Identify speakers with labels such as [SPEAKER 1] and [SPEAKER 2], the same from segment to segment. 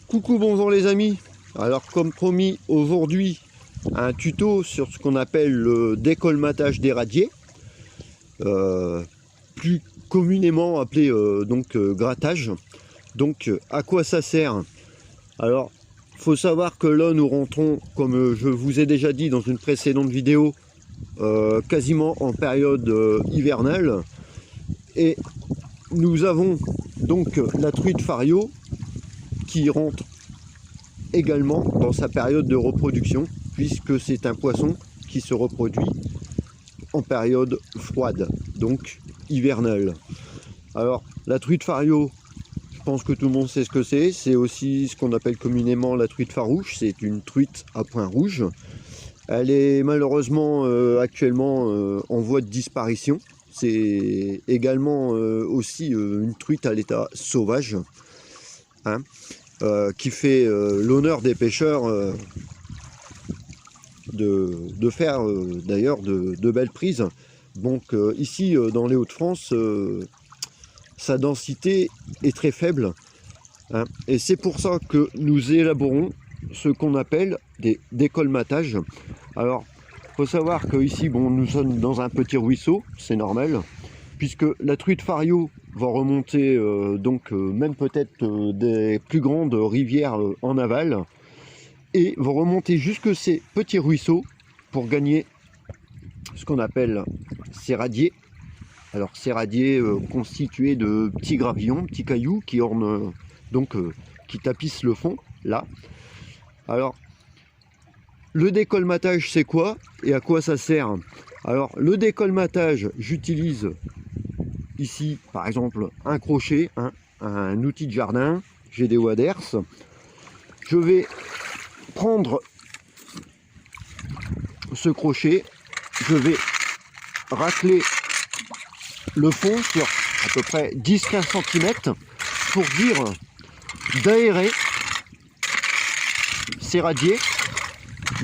[SPEAKER 1] Coucou, bonjour les amis. Alors comme promis, aujourd'hui un tuto sur ce qu'on appelle le décolmatage des radiers, plus communément appelé grattage. Donc à quoi ça sert? Alors faut savoir que là nous rentrons, comme je vous ai déjà dit dans une précédente vidéo, quasiment en période hivernale, et nous avons donc la truite fario qui rentre également dans sa période de reproduction, puisque c'est un poisson qui se reproduit en période froide, donc hivernale. Alors la truite fario, je pense que tout le monde sait ce que c'est aussi ce qu'on appelle communément la truite farouche. C'est une truite à points rouges. Elle est malheureusement actuellement en voie de disparition. C'est également aussi une truite à l'état sauvage, hein, qui fait l'honneur des pêcheurs de faire d'ailleurs de belles prises. Donc ici dans les Hauts-de-France, sa densité est très faible, hein, et c'est pour ça que nous élaborons ce qu'on appelle des décolmatages. Alors il faut savoir que ici, bon, nous sommes dans un petit ruisseau, c'est normal, puisque la truite fario va remonter même peut-être des plus grandes rivières en aval, et va remonter jusque ces petits ruisseaux pour gagner ce qu'on appelle ces radiers. Alors ces radiers constitués de petits gravillons, petits cailloux qui ornent qui tapissent le fond là. Alors le décolmatage, c'est quoi et à quoi ça sert? Alors le décolmatage, j'utilise ici par exemple un crochet, un outil de jardin, j'ai des waders. Je vais prendre ce crochet, je vais racler le fond sur à peu près 10-15 cm pour dire d'aérer ces radiers,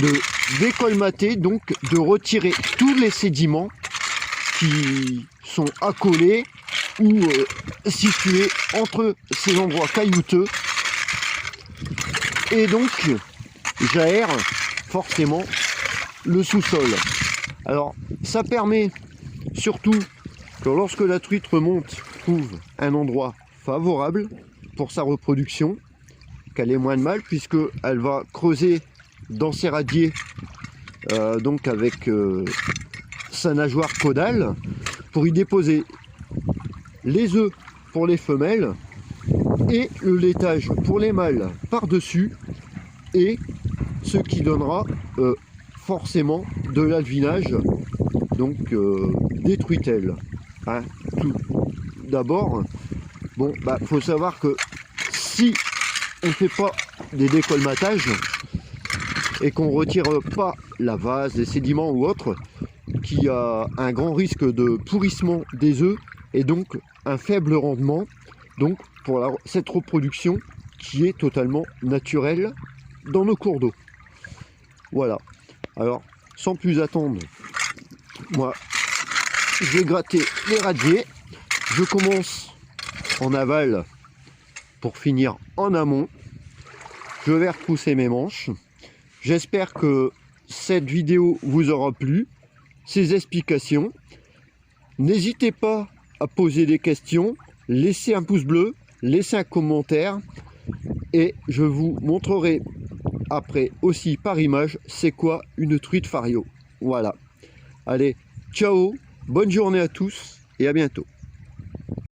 [SPEAKER 1] de décolmater, donc de retirer tous les sédiments qui sont accolés ou situés entre ces endroits caillouteux, et donc j'aère forcément le sous-sol. Alors ça permet surtout que lorsque la truite remonte, trouve un endroit favorable pour sa reproduction, qu'elle ait moins de mal, puisque elle va creuser dans ses radiers donc avec sa nageoire caudale pour y déposer les œufs pour les femelles et le laitage pour les mâles par-dessus, et ce qui donnera forcément de l'alvinage, donc des truitelles, hein. Tout d'abord, bon, faut savoir que si on ne fait pas des décolmatages et qu'on retire pas la vase, les sédiments ou autre, qui a un grand risque de pourrissement des œufs et donc un faible rendement, donc pour cette reproduction qui est totalement naturelle dans nos cours d'eau. Voilà. Alors sans plus attendre, moi je vais gratter les radiers. Je commence en aval pour finir en amont. Je vais retrousser mes manches. J'espère que cette vidéo vous aura plu, ces explications. N'hésitez pas à poser des questions, laissez un pouce bleu, laissez un commentaire, et je vous montrerai après aussi par image c'est quoi une truite fario. Voilà. Allez, ciao, bonne journée à tous et à bientôt.